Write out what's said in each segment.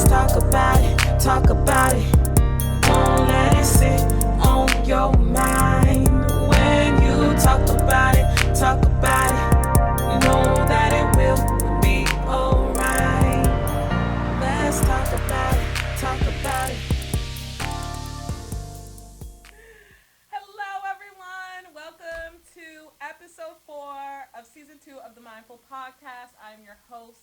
Let's talk about it, talk about it. Don't let it sit on your mind. When you talk about it, know that it will be alright. Let's talk about it, talk about it. Hello everyone, welcome to episode 4 of season 2 of the Mindful Podcast. I'm your host,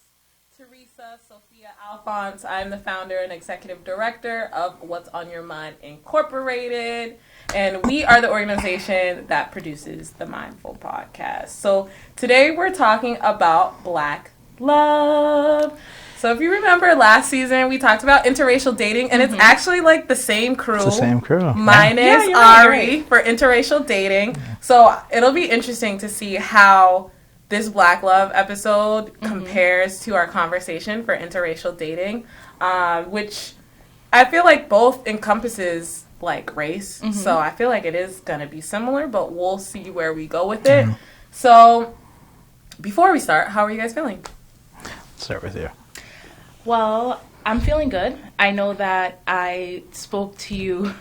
Teresa Sophia Alphonse. I'm the founder and executive director of What's on Your Mind Incorporated, and we are the organization that produces the Mindful Podcast. So today we're talking about Black love. So if you remember last season, we talked about interracial dating, and it's actually like the same crew. It's the same crew. Minus you're Ari for interracial dating. So it'll be interesting to see how this Black love episode compares to our conversation for interracial dating, which I feel like both encompasses like race. So I feel like it is going to be similar, but we'll see where we go with it. So before we start, how are you guys feeling? Start with you. Well, I'm feeling good. I know that I spoke to you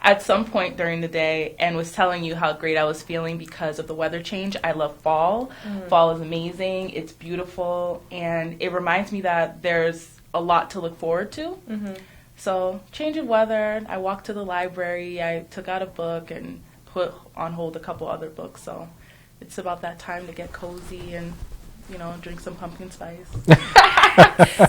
at some point during the day and was telling you how great I was feeling because of the weather change. I love fall. Fall is amazing. It's beautiful. And it reminds me that there's a lot to look forward to. So, change of weather. I walked to the library. I took out a book and put on hold a couple other books. So, it's about that time to get cozy and, you know, drink some pumpkin spice.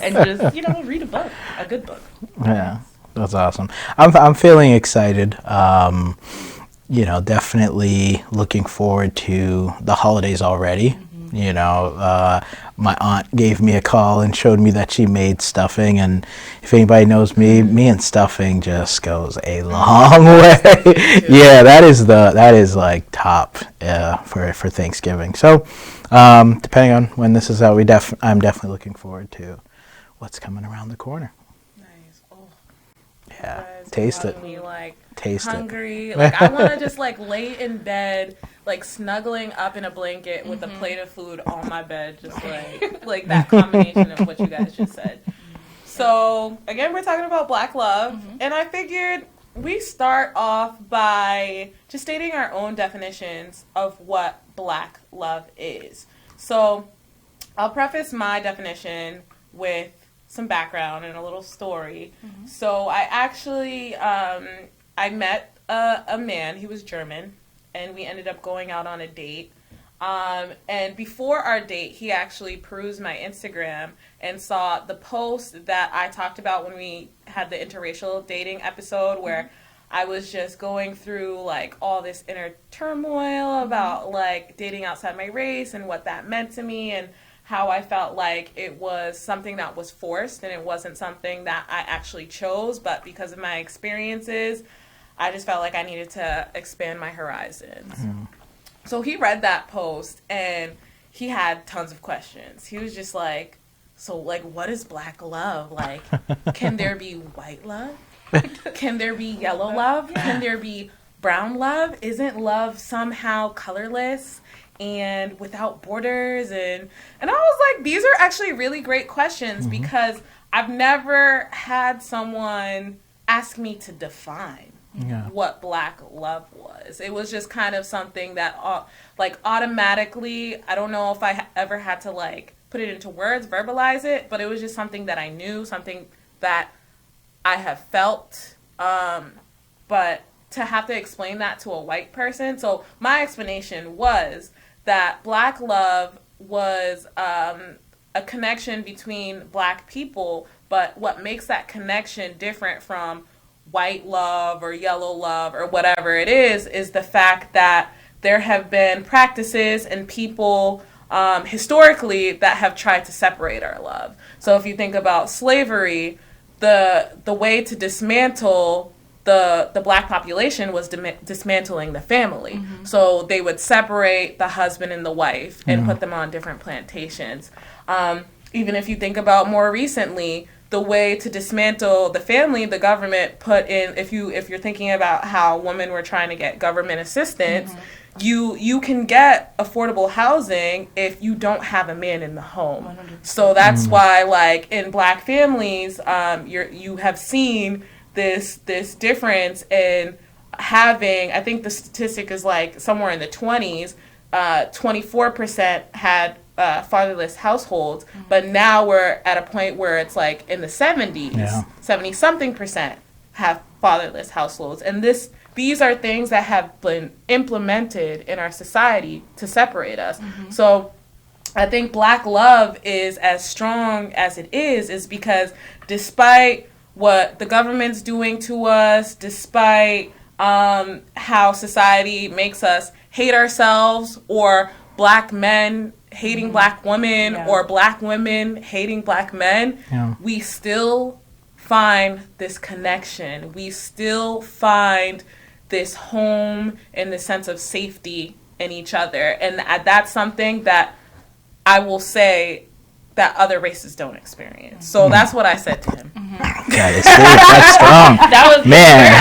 And just, you know, read a good book. Yeah, that's awesome. I'm feeling excited. You know, definitely looking forward to the holidays already. You know, my aunt gave me a call and showed me that she made stuffing, and if anybody knows me, me and stuffing just goes a long way. Yeah, that is like top for Thanksgiving. So, depending on when this is out, I'm definitely looking forward to what's coming around the corner. Nice. Oh. Yeah, taste it. Me, like, Taste hungry. Like, I want to just like lay in bed, like snuggling up in a blanket with a plate of food on my bed, just like that combination of what you guys just said. So again, we're talking about Black love, and I figured we start off by just stating our own definitions of what Black love is. So I'll preface my definition with some background and a little story. So I actually, I met a man. He was German, and we ended up going out on a date. And before our date, he actually perused my Instagram and saw the post that I talked about when we had the interracial dating episode, where I was just going through like all this inner turmoil about like dating outside my race and what that meant to me, and how I felt like it was something that was forced and it wasn't something that I actually chose, but because of my experiences, I just felt like I needed to expand my horizons. So he read that post and he had tons of questions. He was just like, so like, what is Black love? Like, can there be white love? Can there be yellow love? Can there be brown love? Isn't love somehow colorless and without borders? And I was like, these are actually really great questions, because I've never had someone ask me to define what Black love was. It was just kind of something that like automatically, I don't know if I ever had to like put it into words, verbalize it, but it was just something that I knew, something that I have felt, but to have to explain that to a white person. So my explanation was that Black love was a connection between Black people, but what makes that connection different from white love or yellow love or whatever it is the fact that there have been practices and people historically that have tried to separate our love. So if you think about slavery, the way to dismantle the Black population was dismantling the family. So they would separate the husband and the wife and put them on different plantations. Even if you think about more recently, the way to dismantle the family, the government put in, if you're thinking about how women were trying to get government assistance, you can get affordable housing if you don't have a man in the home. 100%. So that's why, like, in Black families, you have seen this difference in having, I think the statistic is like somewhere in the 20s, 24% had fatherless households, but now we're at a point where it's like in the 70s, 70-something% have fatherless households. And these are things that have been implemented in our society to separate us. So I think Black love is as strong as it is because despite what the government's doing to us, despite how society makes us hate ourselves, or Black men hating Black women, or Black women hating Black men, we still find this connection. We still find this home and this sense of safety in each other. And that's something that I will say that other races don't experience. So that's what I said to him. That is that's strong. That was Man,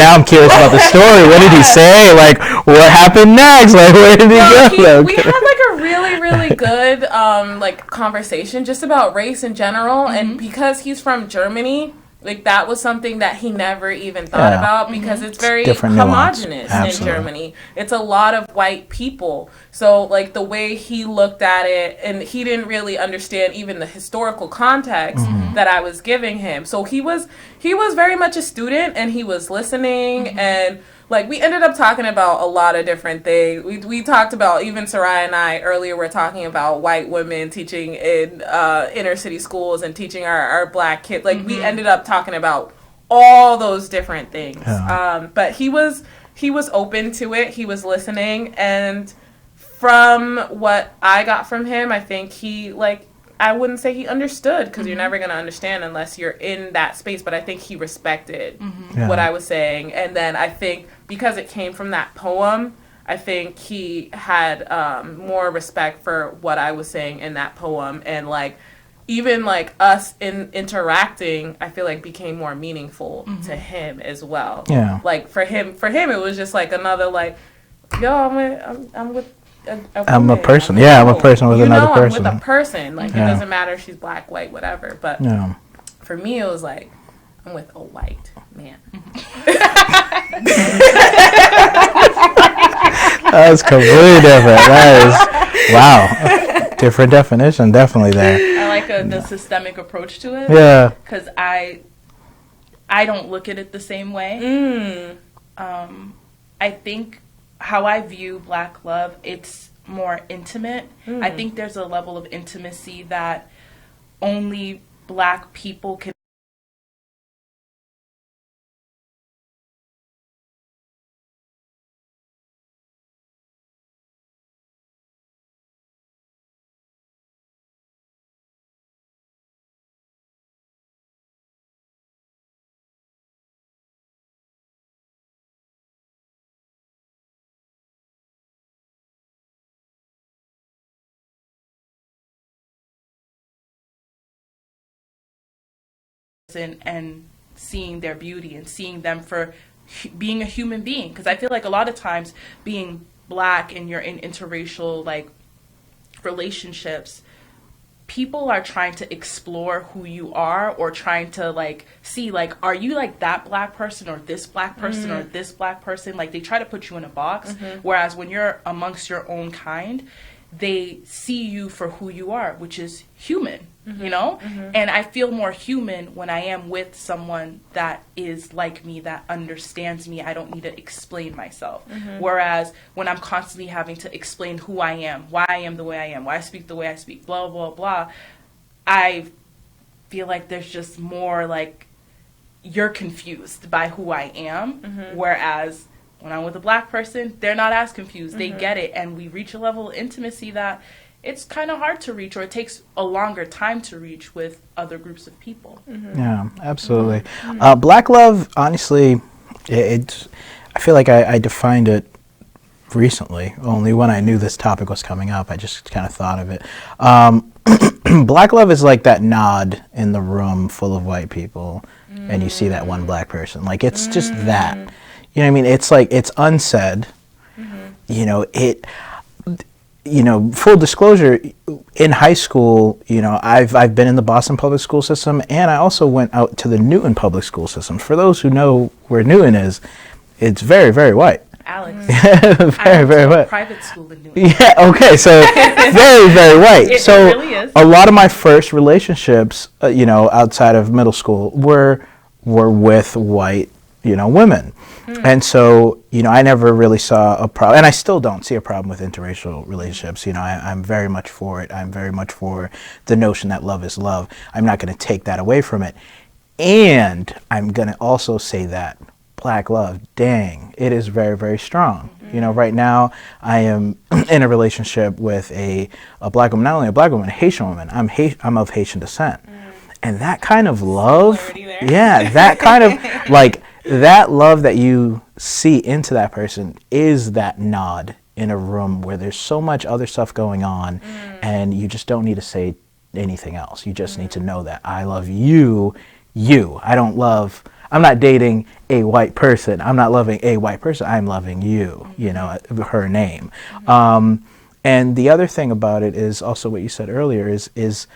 I'm curious about the story. What did he say? Like, what happened next? Like, where did he go? We had like a really good like conversation just about race in general, and because he's from Germany, like that was something that he never even thought about, because it's very homogenous in Germany. It's a lot of white people. So like the way he looked at it, and he didn't really understand even the historical context that I was giving him. So he was very much a student, and he was listening, and like we ended up talking about a lot of different things. We talked about, even Soraya and I earlier were talking about white women teaching in inner city schools and teaching our Black kids. Like we ended up talking about all those different things. But he was open to it. He was listening, and from what I got from him, I think he, like, I wouldn't say he understood, because you're never going to understand unless you're in that space, but I think he respected what I was saying. And then I think because it came from that poem, I think he had more respect for what I was saying in that poem. And like, even like us interacting, I feel like became more meaningful to him as well. Yeah. Like for him, it was just like another, like, yo, I'm with I'm a person. I'm a person with another person. I'm with a person. Like, it doesn't matter if she's Black, white, whatever. But for me, it was like, I'm with a white man. That's completely different. That is, wow. Different definition, definitely there. I like the systemic approach to it. Yeah. Because I don't look at it the same way. I think how I view Black love, it's more intimate. I think there's a level of intimacy that only Black people can and seeing their beauty and seeing them for being a human being. Because I feel like a lot of times being Black and you're in interracial like relationships, people are trying to explore who you are, or trying to like see, like, are you like that Black person or this Black person or this Black person? Like, they try to put you in a box. Whereas when you're amongst your own kind, they see you for who you are, which is human, you know? And I feel more human when I am with someone that is like me, that understands me. I don't need to explain myself. Whereas when I'm constantly having to explain who I am, why I am the way I am, why I speak the way I speak, blah, blah, blah, I feel like there's just more like you're confused by who I am. Whereas when I'm with a Black person, they're not as confused. They get it. And we reach a level of intimacy that it's kind of hard to reach, or it takes a longer time to reach with other groups of people. Yeah, absolutely. Black love, honestly, I feel like I defined it recently, only when I knew this topic was coming up. I just kind of thought of it. Black love is like that nod in the room full of white people, and you see that one black person. Like, it's just that. You know what I mean? It's like, it's unsaid. You know, full disclosure, in high school, I've been in the Boston public school system, and I also went out to the Newton public school system. For those who know where Newton is, it's very, very white. Alex. Very, very white. Private school in Newton. Yeah, okay, so very, very white. It So really is. a lot of my first relationships, outside of middle school were with white, women. And so, I never really saw a problem, and I still don't see a problem with interracial relationships. I'm very much for it. I'm very much for the notion that love is love. I'm not going to take that away from it. And I'm going to also say that Black love, dang, it is very, very strong. Right now I am in a relationship with a black woman, not only a black woman, a Haitian woman. I'm of Haitian descent. And that kind of love, yeah, that kind of, like, that love that you see into that person is that nod in a room where there's so much other stuff going on, and you just don't need to say anything else. You just need to know that I love you. I'm not dating a white person. I'm not loving a white person. I'm loving you, her name. And the other thing about it is also what you said earlier is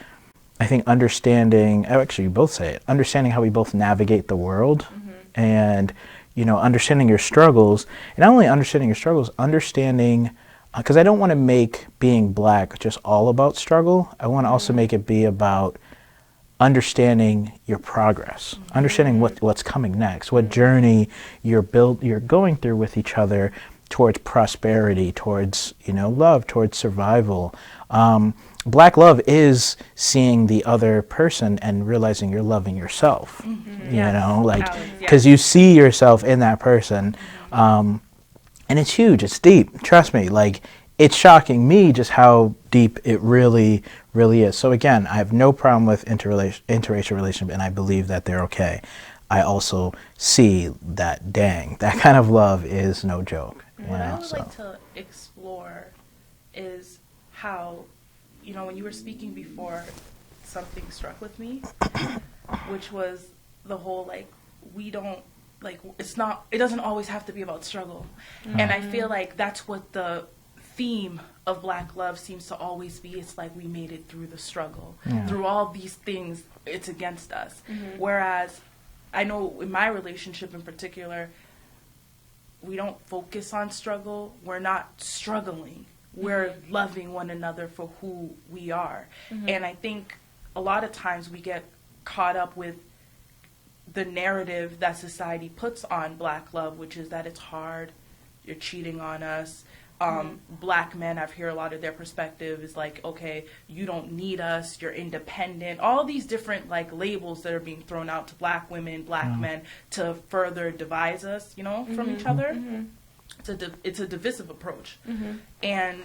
I think understanding, actually you both say it, understanding how we both navigate the world, and, understanding your struggles. And not only understanding your struggles, understanding, because I don't want to make being black just all about struggle. I want to also make it be about understanding your progress, understanding what's coming next, what journey you're going through with each other towards prosperity, towards love, towards survival. Black love is seeing the other person and realizing you're loving yourself. Because you see yourself in that person, and it's huge. It's deep. Trust me. Like, it's shocking me just how deep it really, really is. So again, I have no problem with interracial relationship, and I believe that they're okay. I also see that, dang, that kind of love is no joke. What I would like to explore is how, when you were speaking before, something struck with me, which was the whole, we don't, it doesn't always have to be about struggle. And I feel like that's what the theme of Black love seems to always be. It's like we made it through the struggle. Through all these things, it's against us. Whereas I know in my relationship in particular, we don't focus on struggle. We're not struggling. We're loving one another for who we are. And I think a lot of times we get caught up with the narrative that society puts on Black love, which is that it's hard, you're cheating on us. Black men, I've heard a lot of their perspective is like, okay, you don't need us, you're independent. All these different labels that are being thrown out to black women, black men to further divide us, from each other. It's a divisive approach. And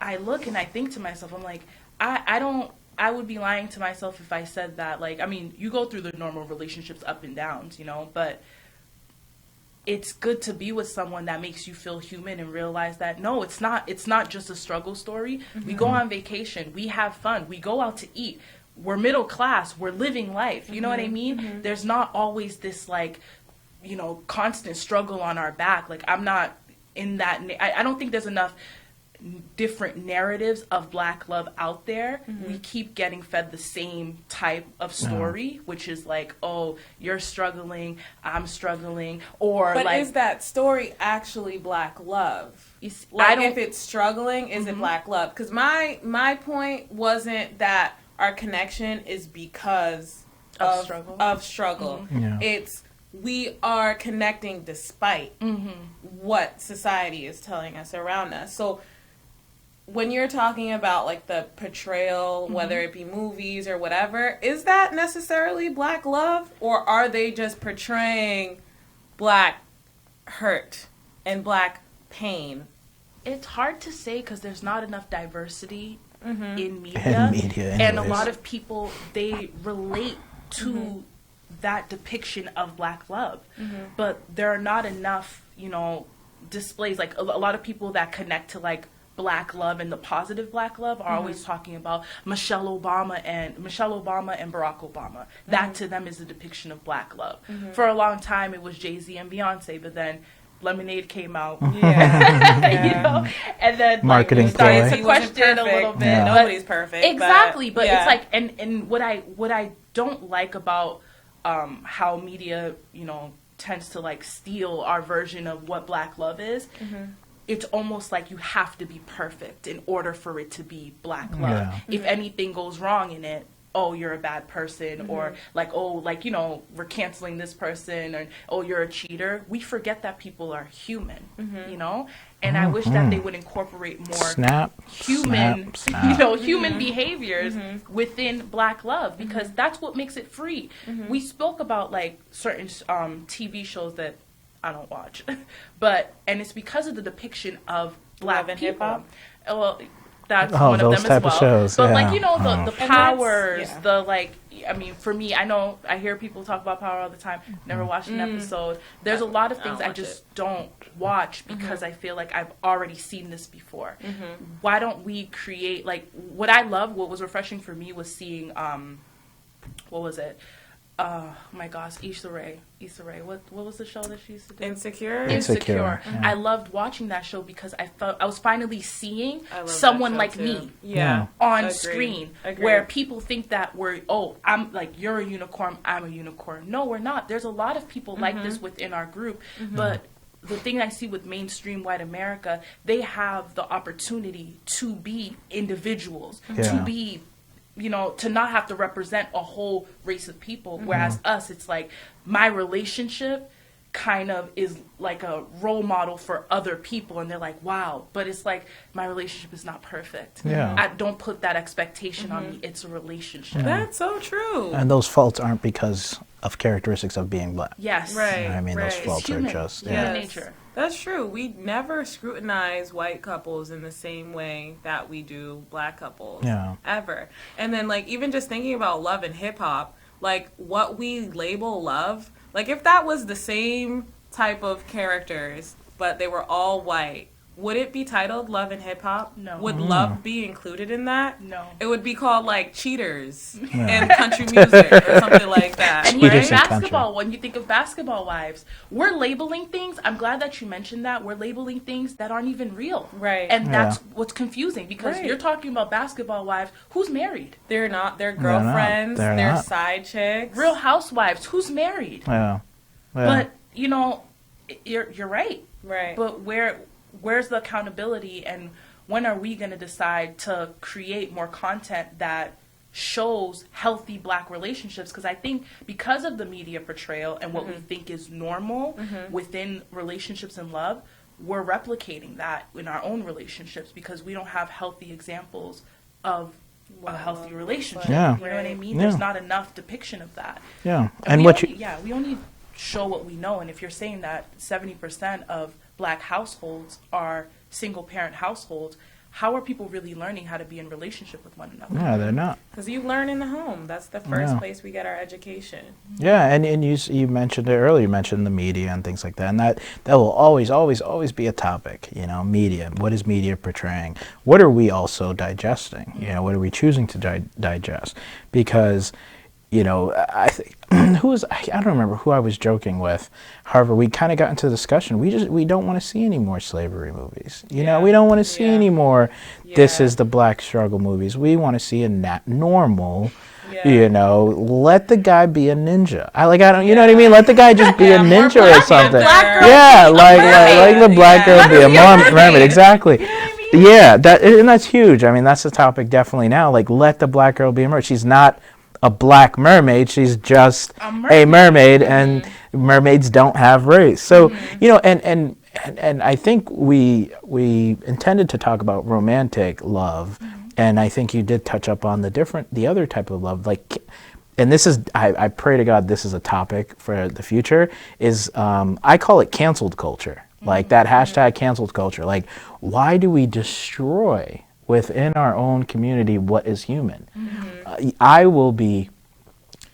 I look and I think to myself, I'm like, I would be lying to myself if I said that. You go through the normal relationships up and downs, but it's good to be with someone that makes you feel human and realize that, no, it's not just a struggle story. We go on vacation, we have fun, we go out to eat, we're middle class, we're living life. You know what I mean? There's not always this constant struggle on our back. I'm not in that. I don't think there's enough different narratives of Black love out there. We keep getting fed the same type of story, which is oh, you're struggling, I'm struggling, but is that story actually Black love? If it's struggling, is it Black love? Because my point wasn't that our connection is because of struggle. It's we are connecting despite what society is telling us around us. So when you're talking about the portrayal, whether it be movies or whatever, is that necessarily Black love, or are they just portraying Black hurt and Black pain? It's hard to say because there's not enough diversity in media. And a lot of people, they relate to that depiction of Black love. But there are not enough, displays, like a lot of people that connect to like black love and the positive black love are always talking about Michelle Obama and Barack Obama. That to them is a depiction of black love. For a long time it was Jay-Z and Beyonce, but then Lemonade came out. Yeah. You know? And then Marketing like, started ploy. to question a little bit. Yeah. But- Nobody's perfect. Exactly, but yeah. it's like, and what I don't like about how media, you know, tends to like steal our version of what black love is. It's almost like you have to be perfect in order for it to be black love. Yeah. If anything goes wrong in it, oh, you're a bad person, or like, oh, like, you know, we're canceling this person, or oh, you're a cheater. We forget that people are human, you know? And I wish that they would incorporate more human, you know, human behaviors within black love, because that's what makes it free. We spoke about like certain TV shows that I don't watch, and it's because of the depiction of black Love and people. hip-hop? Well, that's one of those them type as well. of shows, But yeah. like, you know, the powers, yeah. the like, I mean, for me, I hear people talk about Power all the time. Never watched an episode. There's a lot of things I just don't watch because I feel like I've already seen this before. Why don't we create, like, what was refreshing for me was seeing, what was it? Oh my gosh, Issa Rae. What was the show that she used to do? Insecure. Insecure. Yeah. I loved watching that show because I felt I was finally seeing I love that someone show, like too. me Yeah. on Agreed. screen, Agreed. where people think that I'm like, you're a unicorn, I'm a unicorn. No, we're not. There's a lot of people like this within our group, but the thing I see with mainstream white America, they have the opportunity to be individuals, to be, you know, to not have to represent a whole race of people. Whereas us, it's like my relationship kind of is like a role model for other people, and they're like, wow. But it's like, my relationship is not perfect. Yeah. I don't put that expectation on me. It's a relationship. That's so true. And those faults aren't because of characteristics of being black. Yes. Right. You know what I mean, those right. faults are human. just Yeah. yeah. nature. That's true. We never scrutinize white couples in the same way that we do black couples. Yeah. Ever. And then, like, even just thinking about love and hip hop, like, what we label love, like, if that was the same type of characters, but they were all white, would it be titled Love and Hip Hop? No. Would love be included in that? No. It would be called, like, Cheaters and country music or something like that. And you Cheaters think and basketball, when you think of Basketball Wives, we're labeling things. I'm glad that you mentioned that. We're labeling things that aren't even real. Right. And that's what's confusing, because Right. you're talking about Basketball Wives. Who's married? They're not. They're not. girlfriends. They're They're not. side chicks. Real Housewives. Who's married? Yeah. Yeah. But, you know, you're right. Right. But where's the accountability, and when are we going to decide to create more content that shows healthy black relationships? Because I think because of the media portrayal and what we think is normal within relationships and love, we're replicating that in our own relationships because we don't have healthy examples of a healthy relationship. Yeah. You know what I mean? Yeah. There's not enough depiction of that. Yeah. And And we what only, you we only show what we know. And if you're saying that 70% of black households are single parent households, how are people really learning how to be in relationship with one another? yeah, they're not. Because you learn in the home. That's the first Yeah. place we get our education. Yeah, and you mentioned it earlier. You mentioned the media and things like that, and that will always be a topic. You know, media. What is media portraying? What are we also digesting? You know, what are we choosing to digest? Because, you know, I think I don't remember who I was joking with. However, we kind of got into the discussion. We don't want to see any more slavery movies. You know, we don't want to see any more. This is the black struggle movies. We want to see a normal. Yeah. You know, let the guy be a ninja. I don't. You know what I mean? Let the guy just be a ninja or something. black girl Yeah, like the black girl be a mermaid. Exactly. Yeah, and that's huge. I mean, that's the topic definitely now. Like, let the black girl be a mermaid. She's not a black mermaid. She's just a mermaid, and mermaids don't have race. So you know, and I think we intended to talk about romantic love, and I think you did touch up on the other type of love, like. And this is, I pray to God this is a topic for the future, is I call it canceled culture. Like that hashtag canceled culture. Like, why do we destroy within our own community what is human? I will be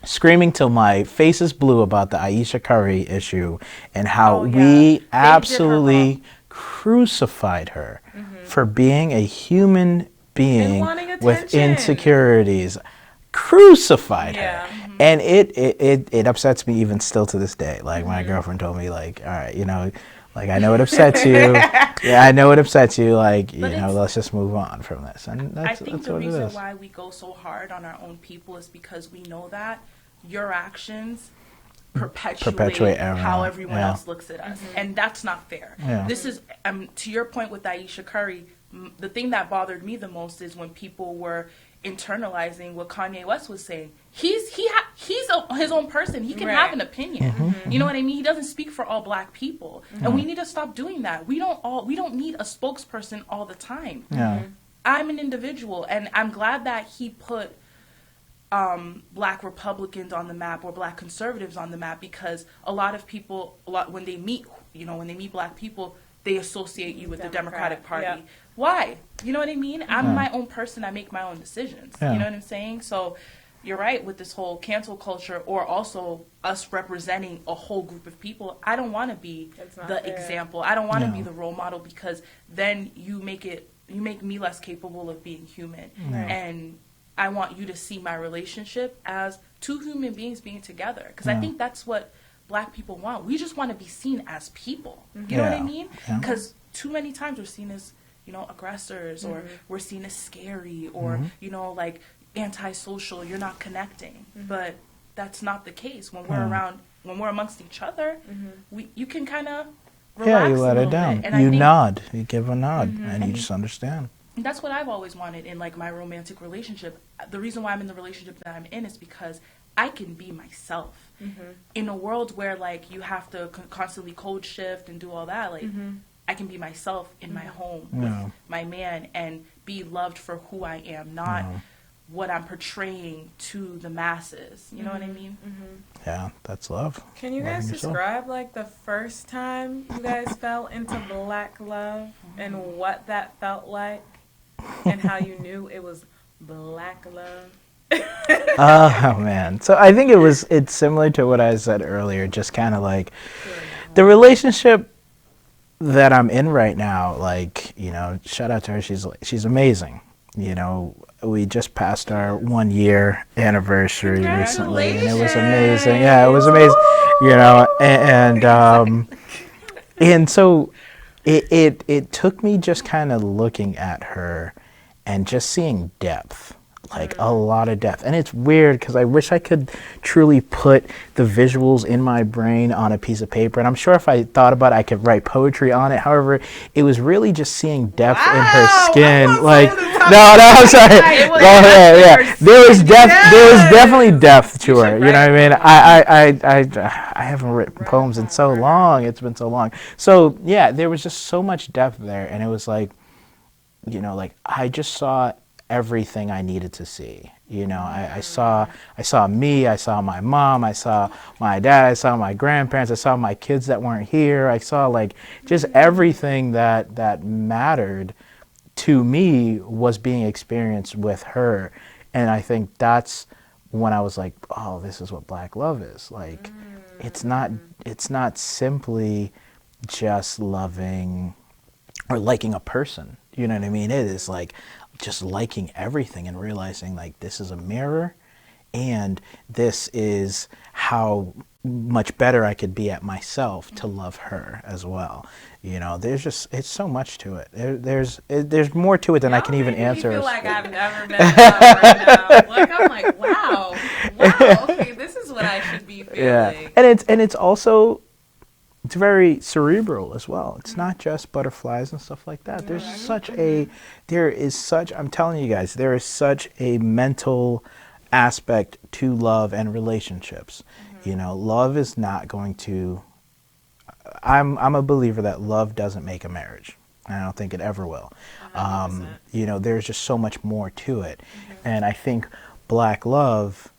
screaming till my face is blue about the Aisha Curry issue and how we absolutely crucified her for being a human being wanting with attention. insecurities. Crucified Yeah. her. And it upsets me even still to this day. Like, my girlfriend told me, like, all right, you know, like, I know it upsets you. Yeah, I know it upsets you. Like, you But know, let's just move on from this. And I that's, think that's the what it reason is. why we go so hard on our own people is because we know that your actions perpetuate how everyone. everyone Yeah. else looks at us, and that's not fair. Yeah. This is to your point with Aisha Curry. The thing that bothered me the most is when people were internalizing what Kanye West was saying. He's his own person. He can Right. have an opinion. You know what I mean? He doesn't speak for all black people, and we need to stop doing that. We don't need a spokesperson all the time. Yeah. I'm an individual, and I'm glad that he put black Republicans on the map or black conservatives on the map, because a lot of people, when they meet black people, they associate you with the Democratic Party. Yeah. Why? You know what I mean? I'm my own person. I make my own decisions. Yeah. You know what I'm saying? So you're right with this whole cancel culture, or also us representing a whole group of people. I don't want to be It's not the fair. example. I don't want to No. be the role model, because then you make me less capable of being human. And I want you to see my relationship as two human beings being together, because I think that's what black people want. We just want to be seen as people. You know what I Yeah. mean? Yeah. Because too many times we're seen as, aggressors, or we're seen as scary, or, like antisocial, you're not connecting. But that's not the case. When we're amongst each other, you can kind of relax Yeah, you a let it little down. bit. And I You think nod. You give a nod, and you just understand. that's what I've always wanted in, like, my romantic relationship. The reason why I'm in the relationship that I'm in is because I can be myself. In a world where, like, you have to constantly code shift and do all that, like, I can be myself in my home with my man and be loved for who I am, not what I'm portraying to the masses. You know what I mean? Yeah, that's love. Can you Loving guys yourself. describe, like, the first time you guys fell into black love and what that felt like and how you knew it was black love? Oh man. So I think it's similar to what I said earlier, just kind of like the relationship that I'm in right now, like, shout out to her, she's amazing. We just passed our 1 year anniversary recently, and it was amazing. Yeah, it was amazing. And so it took me just kind of looking at her and just seeing depth, like a lot of depth. And it's weird because I wish I could truly put the visuals in my brain on a piece of paper. And I'm sure if I thought about it, I could write poetry on it. However, it was really just seeing depth in her skin. Like, no, I'm sorry. Yeah. There was definitely depth to her. You know what I mean? I haven't written poems in so long. It's been so long. So yeah, there was just so much depth there. And it was like, like I just saw everything I needed to see. I saw me, I saw my mom, I saw my dad, I saw my grandparents, I saw my kids that weren't here. I saw, like, just everything that mattered to me was being experienced with her. And I think that's when I was like, oh, this is what black love is. Like, it's not simply just loving or liking a person. You know what I mean? It is like just liking everything and realizing, like, this is a mirror, and this is how much better I could be at myself to love her as well. It's so much to it. There's more to it than I can even answer. I feel like I've never met her right now. Like, I'm like, wow, okay, this is what I should be feeling. Yeah, and it's also, it's very cerebral as well. It's not just butterflies and stuff like that. There's I'm telling you guys, there is such a mental aspect to love and relationships. Love is not going to, I'm a believer that love doesn't make a marriage. I don't think it ever will. There's just so much more to it. And I think black love,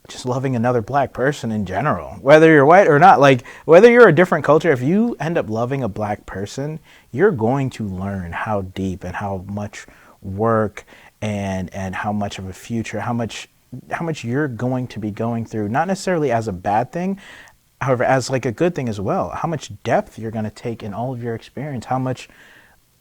just loving another black person in general, whether you're white or not, like, whether you're a different culture, if you end up loving a black person, you're going to learn how deep and how much work and how much of a future, how much you're going to be going through, not necessarily as a bad thing. However, as like a good thing as well, how much depth you're going to take in all of your experience, how much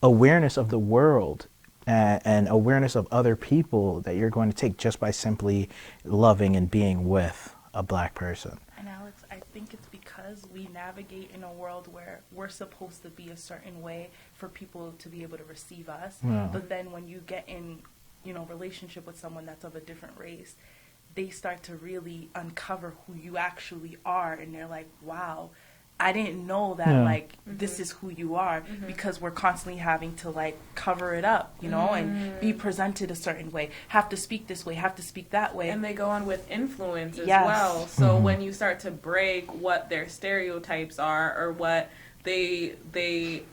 awareness of the world and awareness of other people that you're going to take just by simply loving and being with a Black person. And Alex, I think it's because we navigate in a world where we're supposed to be a certain way for people to be able to receive us. Yeah. But then when you get in, relationship with someone that's of a different race, they start to really uncover who you actually are, and they're like, wow, I didn't know that, like, this is who you are, because we're constantly having to, like, cover it up, and be presented a certain way, have to speak this way, have to speak that way. And they go on with influence as Yes. well. So when you start to break what their stereotypes are or what they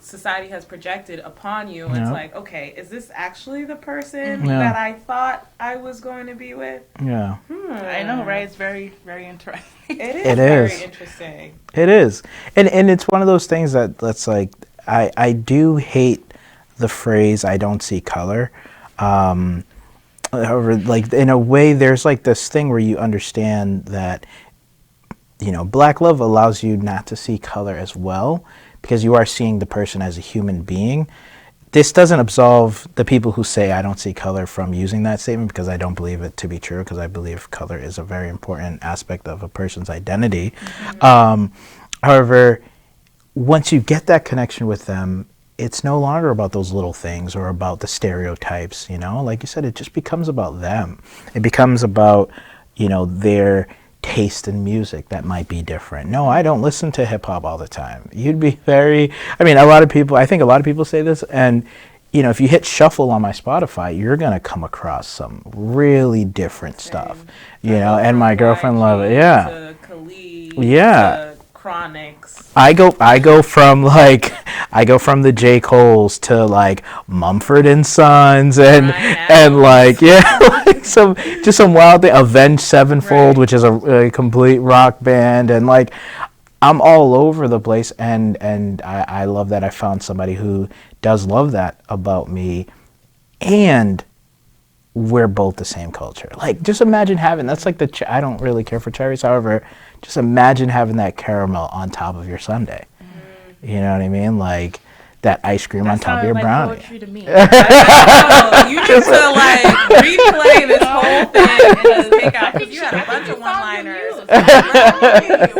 society has projected upon you, it's like, okay, is this actually the person that I thought I was going to be with? Yeah. I know, right? It's very, very interesting. It is very interesting. It is. And it's one of those things that's like, I do hate the phrase, I don't see color. However, like, in a way, there's like this thing where you understand that, Black love allows you not to see color as well, because you are seeing the person as a human being. This doesn't absolve the people who say I don't see color from using that statement, because I don't believe it to be true, because I believe color is a very important aspect of a person's identity. However, once you get that connection with them, it's no longer about those little things or about the stereotypes, Like you said, it just becomes about them. It becomes about, their taste in music that might be different. No, I don't listen to hip hop all the time. You'd be I think a lot of people say this, and if you hit shuffle on my Spotify, you're going to come across some really different stuff, and my girlfriend loves it. Yeah. To Khalid, yeah. to Chronics. I go from the J. Cole's to like Mumford and Sons and like like some wild thing. Avenged Sevenfold, which is a complete rock band, and like I'm all over the place, and I love that I found somebody who does love that about me, and we're both the same culture. Like, just imagine having, that's like I don't really care for cherries, however, just imagine having that caramel on top of your sundae. You know what I mean? Like, that ice cream on top of your brownie. Poetry to me. You need to, like, replay this whole thing and just take out, because you had a bunch of one-liners.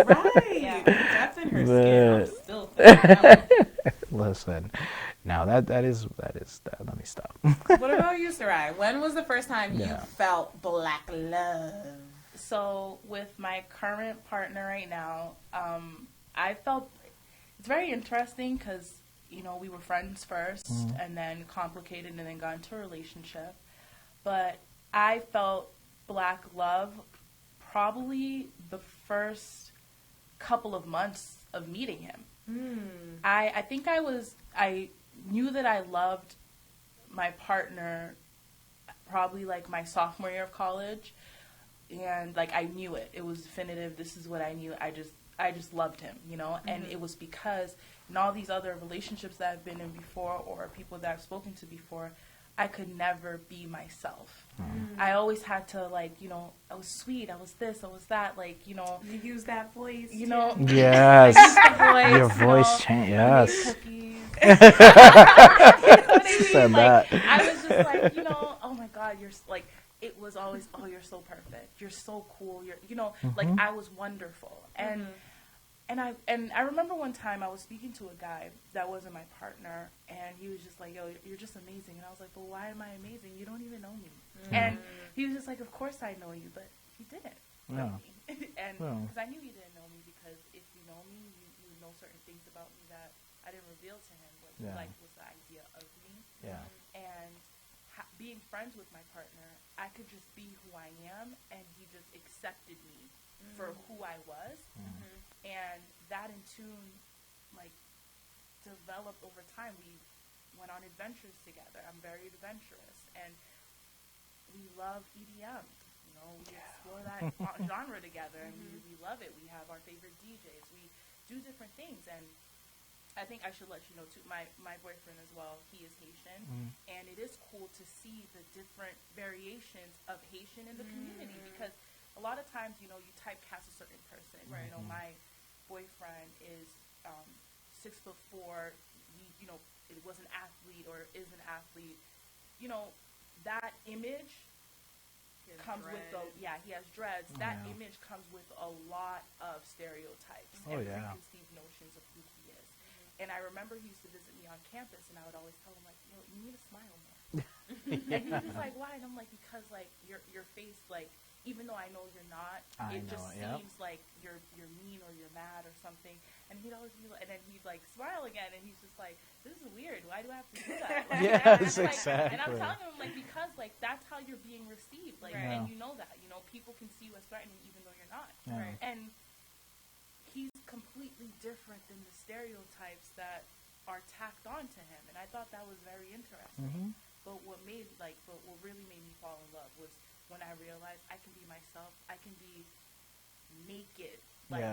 Right. Yeah, that's in her skin. I'm still thinking. Listen. Now that is let me stop. What about you, Soraya? When was the first time you felt Black love? So with my current partner right now, I felt it's very interesting because we were friends first, and then complicated, and then got into a relationship. But I felt Black love probably the first couple of months of meeting him. I think I knew that I loved my partner probably like my sophomore year of college, and like I knew it. It was definitive. This is what I knew. I just loved him, and it was because in all these other relationships that I've been in before, or people that I've spoken to before, I could never be myself. I always had to, like, I was sweet, I was this, I was that, like, You use that voice. Yes. Your voice changed. Yes. Cookies. You know what I mean? Said Like, that. I was just like, oh my God, you're like, it was always, oh, you're so perfect, you're so cool, like, I was wonderful. And I remember one time I was speaking to a guy that wasn't my partner, and he was just like, yo, you're just amazing. And I was like, but why am I amazing? You don't even know me. And he was just like, of course I know you, but he didn't know me. And because I knew he didn't know me, because if you know me, you know certain things about me that I didn't reveal to him. What he liked was the idea of me. Yeah. And being friends with my partner, I could just be who I am, and he just accepted me for who I was. And that in tune, like, developed over time. We went on adventures together. I'm very adventurous, and we love EDM. We explore that genre together, and we love it. We have our favorite DJs. We do different things, and I think I should let you know too. My boyfriend as well. He is Haitian, and it is cool to see the different variations of Haitian in the community, because a lot of times, you typecast a certain person. boyfriend is 6'4", it was an athlete or is an athlete, that image comes with he has dreads. That image comes with a lot of stereotypes and preconceived notions of who he is. And I remember he used to visit me on campus, and I would always tell him, like, you need to smile more. And he was just like, why? And I'm like, because, like, your face, like, even though I know you're not, seems like you're mean or you're mad or something. And he'd always be like, and then he'd, like, smile again, and he's just like, this is weird. Why do I have to do that? Like, yes, exactly. And I'm telling him, like, because, like, that's how you're being received. Like, and you know that. People can see you as threatening even though you're not. Yeah. Right? And he's completely different than the stereotypes that are tacked on to him. And I thought that was very interesting. But what really made me fall in love was when I realized I can be myself. I can be naked, like,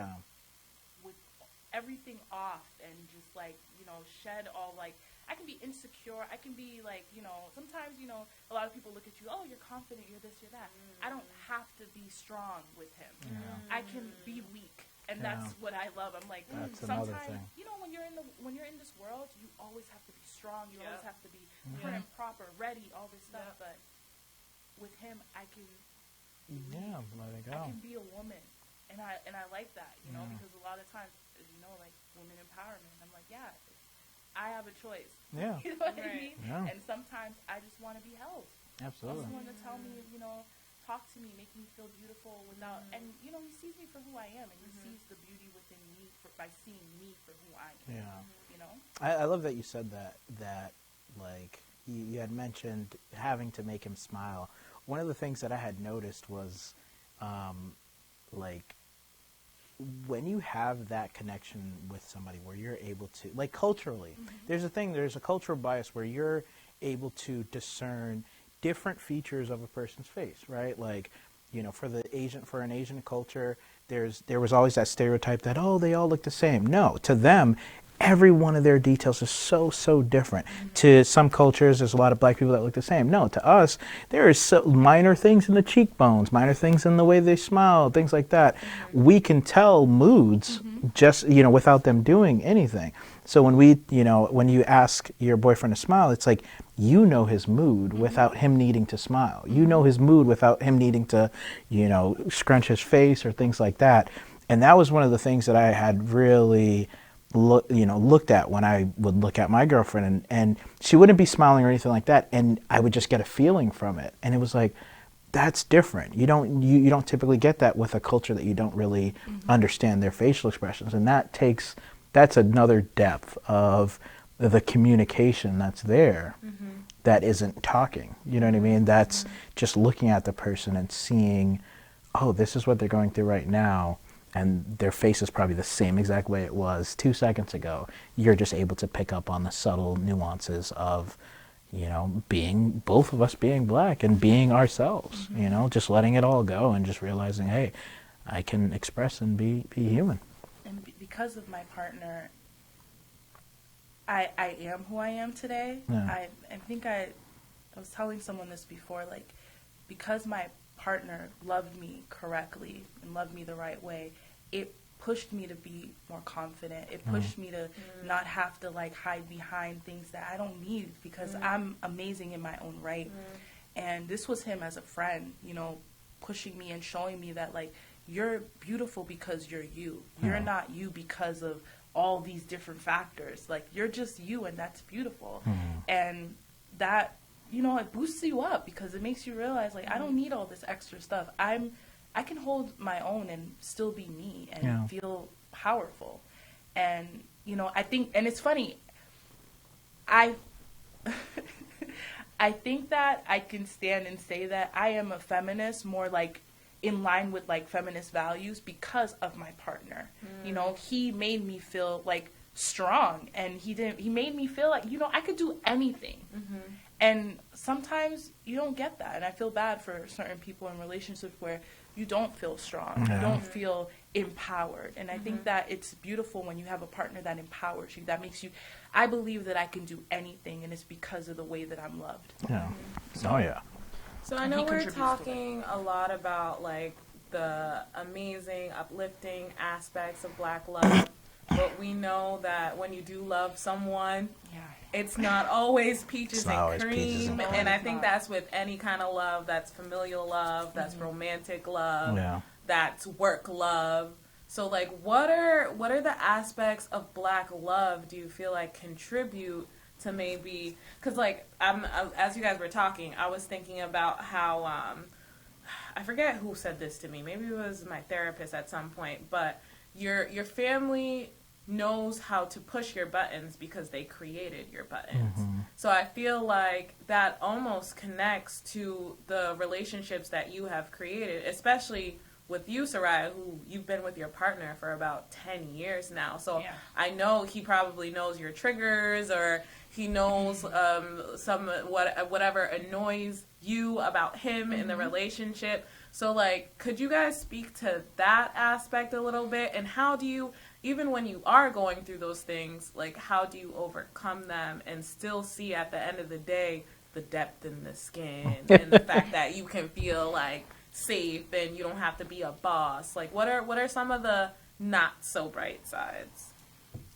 with everything off, and just, like, shed all, like, I can be insecure. I can be, like, sometimes, a lot of people look at you, oh, you're confident, you're this, you're that. I don't have to be strong with him. I can be weak. And that's what I love. I'm like, sometimes, when you're in this world, you always have to be strong. You always have to be prim and proper, ready, all this stuff. But with him, I can let it go. I can be a woman. And I like that, because a lot of times, like, women empowerment, I'm like, I have a choice. Yeah. You know what I mean? Yeah. And sometimes I just want to be held. Absolutely. Someone to tell me, talk to me, make me feel beautiful without, and, he sees me for who I am, and he sees the beauty within me by seeing me for who I am. Yeah. I love that you said that like, you had mentioned having to make him smile. One of the things that I had noticed was, like, when you have that connection with somebody where you're able to, like, culturally, there's a cultural bias where you're able to discern different features of a person's face, right? Like, for an Asian culture, there was always that stereotype that, oh, they all look the same. No, to them, every one of their details is so different. To some cultures, there's a lot of black people that look the same. No, to us, there is minor things in the cheekbones, minor things in the way they smile, things like that. We can tell moods just, without them doing anything. So when you ask your boyfriend to smile, it's like, his mood without him needing to smile. His mood without him needing to, scrunch his face or things like that. And that was one of the things that I had really looked at when I would look at my girlfriend, and she wouldn't be smiling or anything like that, and I would just get a feeling from it. And it was like, that's different. You don't typically get that with a culture that you don't really understand their facial expressions. And that's another depth of the communication that's there that isn't talking. You know what I mean? That's just looking at the person and seeing, oh, this is what they're going through right now, and their face is probably the same exact way it was 2 seconds ago. You're just able to pick up on the subtle nuances of, both of us being black and being ourselves, just letting it all go and just realizing, hey, I can express and be human. And because of my partner, I am who I am today. Yeah. I think I was telling someone this before, like, because my partner loved me correctly and loved me the right way, it pushed me to be more confident. It pushed me to not have to, like, hide behind things that I don't need, because I'm amazing in my own right. And this was him as a friend, pushing me and showing me that, like, you're beautiful because you're you. You're not you because of all these different factors. Like, you're just you, and that's beautiful. And that, it boosts you up, because it makes you realize, like, I don't need all this extra stuff. I can hold my own and still be me and feel powerful. And, I think, and it's funny, I think that I can stand and say that I am a feminist, more like in line with, like, feminist values, because of my partner. He made me feel, like, strong, and he made me feel like, I could do anything. And sometimes you don't get that, and I feel bad for certain people in relationships where you don't feel strong, you don't feel empowered. And I think that it's beautiful when you have a partner that empowers you, that makes you, I believe that I can do anything, and it's because of the way that I'm loved. Yeah. Oh, yeah. So I know we're talking a lot about, like, the amazing, uplifting aspects of Black love. But we know that when you do love someone, it's not always peaches and cream. And I think that's with any kind of love. That's familial love, that's romantic love, that's work love. So, like, what are the aspects of Black love do you feel like contribute to maybe, because, like, as you guys were talking, I was thinking about how, I forget who said this to me, maybe it was my therapist at some point, but your family knows how to push your buttons because they created your buttons. So I feel like that almost connects to the relationships that you have created, especially with you, Soraya, who you've been with your partner for about 10 years now. So I know he probably knows your triggers, or he knows whatever annoys you about him in the relationship. So, like, could you guys speak to that aspect a little bit? And how do you, even when you are going through those things, like, how do you overcome them and still see at the end of the day the depth in the skin and the fact that you can feel, like, safe and you don't have to be a boss? Like, what are some of the not so bright sides?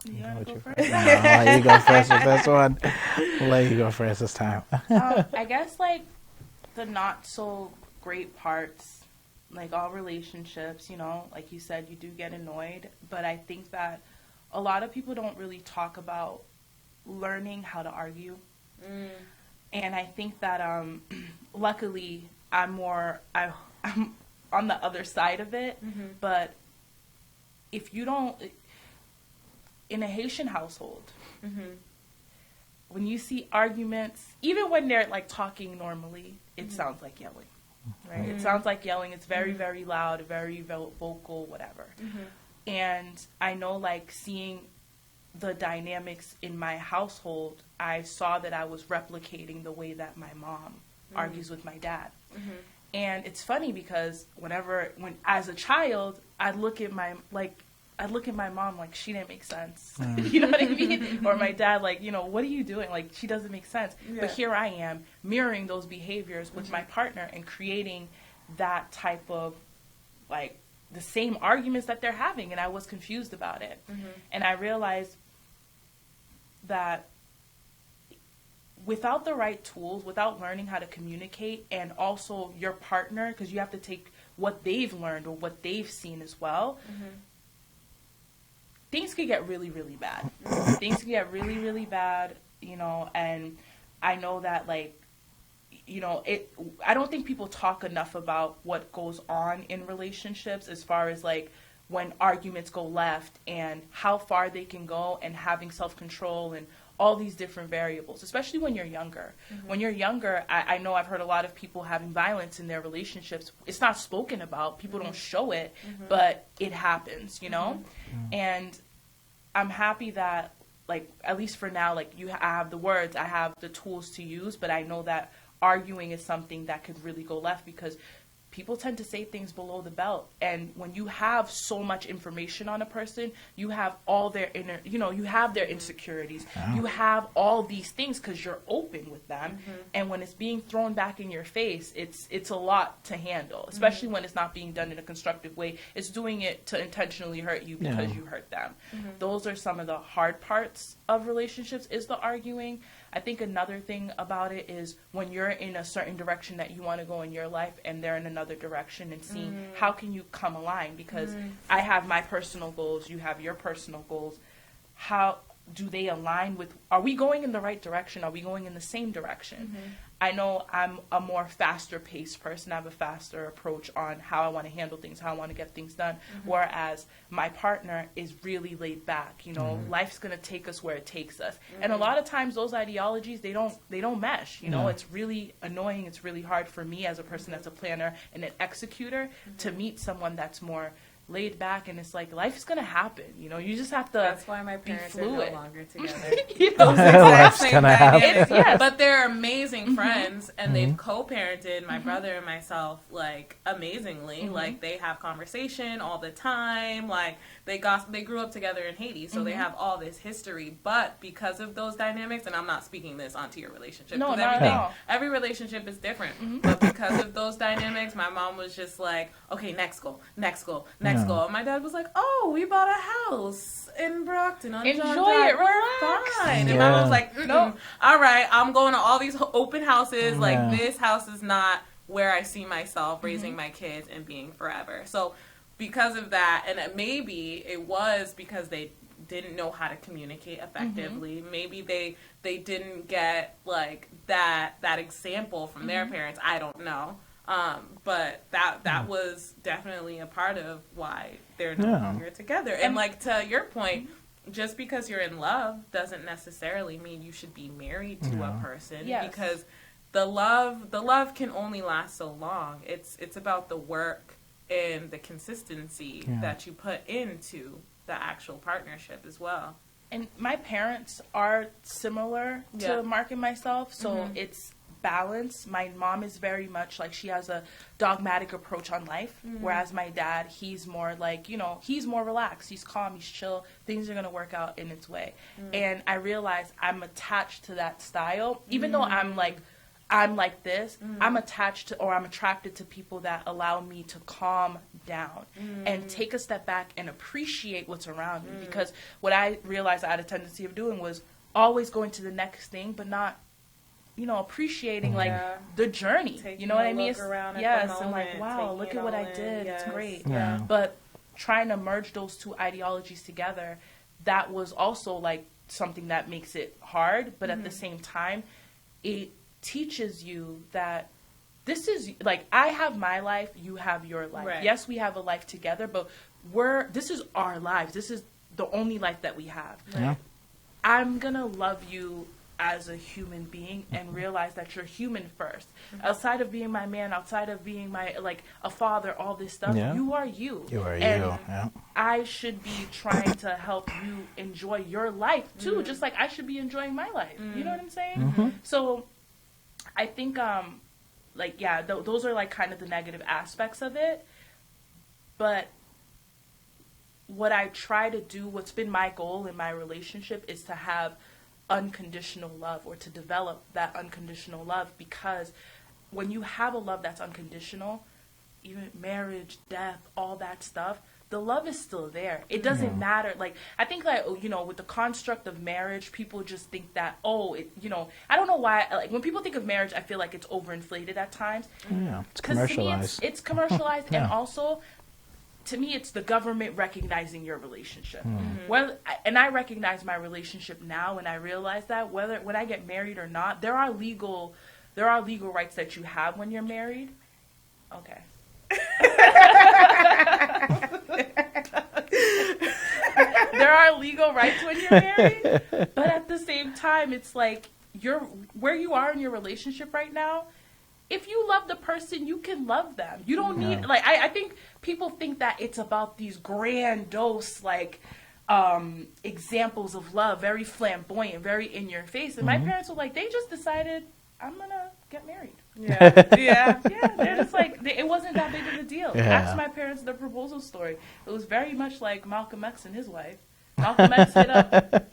You want to go first? No, I'll let you go first with this one. I'll let you go first this time. I guess, like, the not so great parts, like all relationships, you know, like you said, you do get annoyed, but I think that a lot of people don't really talk about learning how to argue. And I think that luckily I'm on the other side of it, but if you don't, in a Haitian household, when you see arguments, even when they're, like, talking normally, it sounds like yelling, right? It sounds like yelling. It's very, very loud, very vocal, whatever. And I know, like, seeing the dynamics in my household, I saw that I was replicating the way that my mom argues with my dad. And it's funny because when as a child, I'd look at my mom like she didn't make sense. You know what I mean? Or my dad, like, you know, what are you doing? Like, she doesn't make sense. But here I am mirroring those behaviors with my partner and creating that type of, like, the same arguments that they're having. And I was confused about it. And I realized that without the right tools, without learning how to communicate, and also your partner, because you have to take what they've learned or what they've seen as well, things could get really, really bad. Things could get really, really bad, you know, and I know that, like, you know, I don't think people talk enough about what goes on in relationships as far as, like, when arguments go left and how far they can go, and having self-control and all these different variables, especially when you're younger. When you're younger, I know I've heard a lot of people having violence in their relationships. It's not spoken about. People don't show it, but it happens, you know? And I'm happy that, like, at least for now, like, I have the words, I have the tools to use, but I know that arguing is something that could really go left because people tend to say things below the belt. And when you have so much information on a person, you have all their inner, you know, you have their insecurities. You have all these things because you're open with them. And when it's being thrown back in your face, it's a lot to handle, especially when it's not being done in a constructive way. It's doing it to intentionally hurt you because you hurt them. Those are some of the hard parts of relationships, is the arguing. I think another thing about it is when you're in a certain direction that you want to go in your life and they're in another direction, and seeing how can you come aligned, because I have my personal goals, you have your personal goals. How do they align with, are we going in the right direction? Are we going in the same direction? I know I'm a more faster paced person. I have a faster approach on how I want to handle things, how I want to get things done. Whereas my partner is really laid back. You know, life's going to take us where it takes us. And a lot of times those ideologies, they don't mesh. You know, it's really annoying. It's really hard for me as a person that's a planner and an executor to meet someone that's more laid back, and it's like, life is gonna happen, you know, you just have to. That's why my parents are no longer together. You know, Life's gonna happen. But they're amazing friends, and they've co-parented my brother and myself like amazingly. Like they have conversation all the time. Like they grew up together in Haiti, so they have all this history. But because of those dynamics, and I'm not speaking this onto your relationship, No, 'cause not at all. every relationship is different. But because of those dynamics, my mom was just like, okay, next goal. And my dad was like, oh, we bought a house in Brockton on Enjoy John Drive. it, We're relax. fine. And Yeah. my mom was like, no, all right, I'm going to all these open houses. Yeah. Like, this house is not where I see myself raising my kids and being forever. So because of that, and maybe it was because they didn't know how to communicate effectively. Maybe they didn't get like that example from their parents. I don't know. But that was definitely a part of why they're no longer together. And like to your point, just because you're in love doesn't necessarily mean you should be married to a person. Yes. Because the love can only last so long. It's about the work and the consistency that you put into the actual partnership as well. And my parents are similar to Mark and myself, so it's balance. My mom is very much like, she has a dogmatic approach on life, whereas my dad, he's more like, he's more relaxed, he's calm, he's chill, things are going to work out in its way. And I realize I'm attached to that style, even though I'm like this, I'm attached to, or I'm attracted to people that allow me to calm down and take a step back and appreciate what's around me. Because what I realized I had a tendency of doing was always going to the next thing, but not, appreciating like the journey. Taking you know what I a mean? look around at Yes, the I'm like, moment, wow, taking look it at what all I in. did. Yes. It's great. Yeah. But trying to merge those two ideologies together, that was also like something that makes it hard, but at the same time, it teaches you that this is like, I have my life, you have your life. Right. Yes, we have a life together, but this is our lives. This is the only life that we have. Yeah. I'm gonna love you as a human being and realize that you're human first. Outside of being my man, outside of being my, like, a father, all this stuff, you are you. You are and you. Yeah. I should be trying to help you enjoy your life too, just like I should be enjoying my life. You know what I'm saying? So I think, those are like kind of the negative aspects of it. But what I try to do, what's been my goal in my relationship, is to have unconditional love, or to develop that unconditional love, because when you have a love that's unconditional, even marriage, death, all that stuff, the love is still there. It doesn't matter. Like, I think, like, with the construct of marriage, people just think that, I don't know why, like, when people think of marriage, I feel like it's overinflated at times. Yeah. It's 'Cause to me, commercialized. it's commercialized, and Yeah. also, to me, it's the government recognizing your relationship. And I recognize my relationship now, and I realize that when I get married or not, there are legal rights that you have when you're married. Okay. There are legal rights when you're married, but at the same time, it's like where you are in your relationship right now. If you love the person, you can love them. You don't need, like, I think people think that it's about these grandiose, like, examples of love, very flamboyant, very in your face. And my parents were like, they just decided, I'm gonna get married. Yeah. They're just like, it wasn't that big of a deal. Yeah. Ask my parents the proposal story. It was very much like Malcolm X and his wife. Malcolm X hit up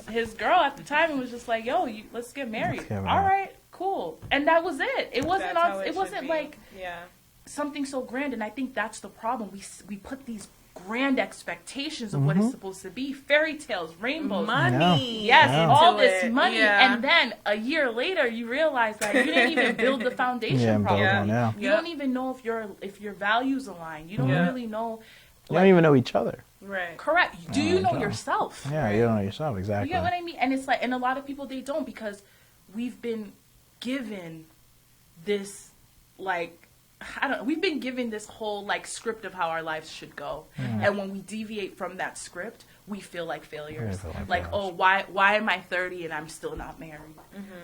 his girl at the time and was just like, yo, let's get married. Let's get married. All right, cool. And that was it. It wasn't That's how it wasn't should be. like Yeah. something so grand. And I think that's the problem. We put these grand expectations of what it's supposed to be. Fairy tales, rainbows, Money. yes, Yeah. all Into this it. money. Yeah. And then a year later, you realize that you didn't even build the foundation Yeah, build properly. one, yeah. You don't even know if your values align. You don't really know. You don't even know each other. Right. Correct. Do you know no. yourself? Yeah, you don't know yourself, You exactly. get what I mean? And it's like, and a lot of people, they don't, because we've been given this, like, we've been given this whole, like, script of how our lives should go. And when we deviate from that script, we feel like failures. We feel like Like, failures. oh, why am I 30 and I'm still not married?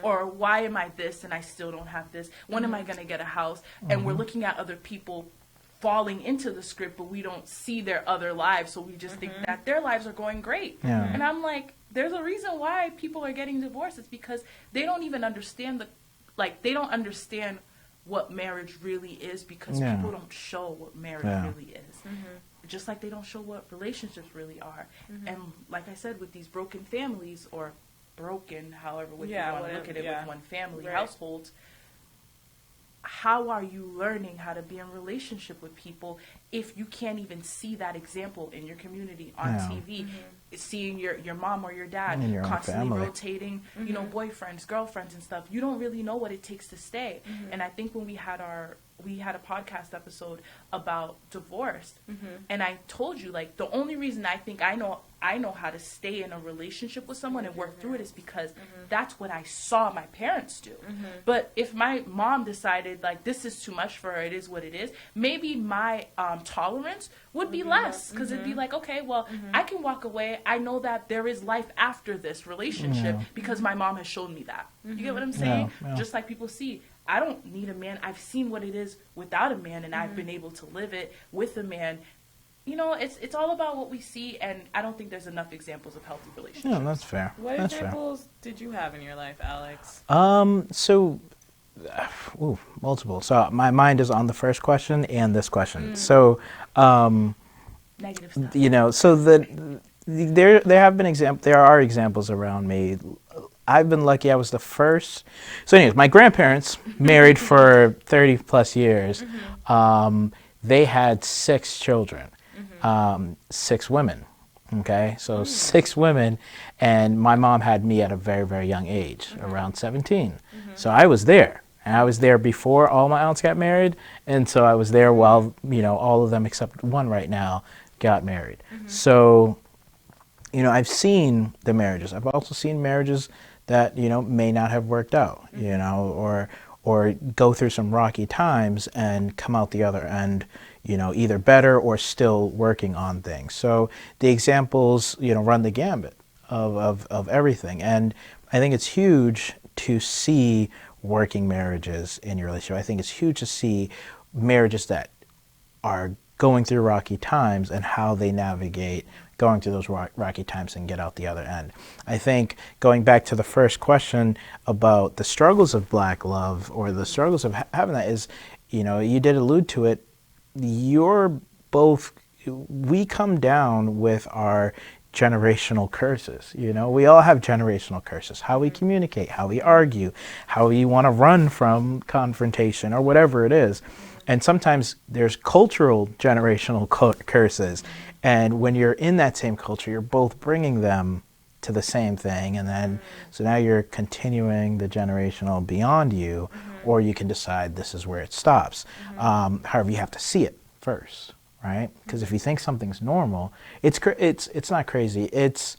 Or why am I this and I still don't have this? When am I going to get a house? And we're looking at other people falling into the script, but we don't see their other lives, so we just think that their lives are going great. Yeah. And I'm like, there's a reason why people are getting divorced. It's because they don't even understand the like, they don't understand what marriage really is because people don't show what marriage really is. Just like they don't show what relationships really are. And like I said, with these broken families, or broken, however way you want to look at it, with one family households, how are you learning how to be in relationship with people if you can't even see that example in your community on TV? Seeing your mom or your dad constantly rotating, you know, boyfriends, girlfriends and stuff. You don't really know what it takes to stay. And I think when we had a podcast episode about divorce, and I told you, like, the only reason I think I know how to stay in a relationship with someone and work through it is because that's what I saw my parents do. But if my mom decided, like, this is too much for her, it is what it is, maybe my tolerance would be less, because it'd be like, okay, well, I can walk away. I know that there is life after this relationship because my mom has shown me that. You get what I'm saying? Just like people see, I don't need a man. I've seen what it is without a man, and I've been able to live it with a man. You know, it's all about what we see, and I don't think there's enough examples of healthy relationships. No, that's fair. What examples did you have in your life, Alex? Multiple. So my mind is on the first question and this question. So, Negative stuff. you know, so there are examples around me. I've been lucky. I was the first. So anyways, my grandparents married for 30 plus years. They had 6 children, 6 women. Okay, so 6 women, and my mom had me at a very, very young age, around 17. So I was there, and I was there before all my aunts got married, and so I was there while, you know, all of them except one right now got married. So, you know, I've seen the marriages. I've also seen marriages that, you know, may not have worked out, you know, or go through some rocky times and come out the other end, you know, either better or still working on things. So the examples, you know, run the gambit of everything. And I think it's huge to see working marriages in your relationship. I think it's huge to see marriages that are going through rocky times and how they navigate going through those rocky times and get out the other end. I think going back to the first question about the struggles of Black love, or the struggles of having that, is, you know, you did allude to it. We come down with our generational curses. You know, we all have generational curses. How we communicate, how we argue, how we want to run from confrontation, or whatever it is. And sometimes there's cultural generational curses. And when you're in that same culture, you're both bringing them to the same thing. And then, so now you're continuing the generational beyond you, or you can decide this is where it stops. However, you have to see it first, right? Because if you think something's normal, it's not crazy. It's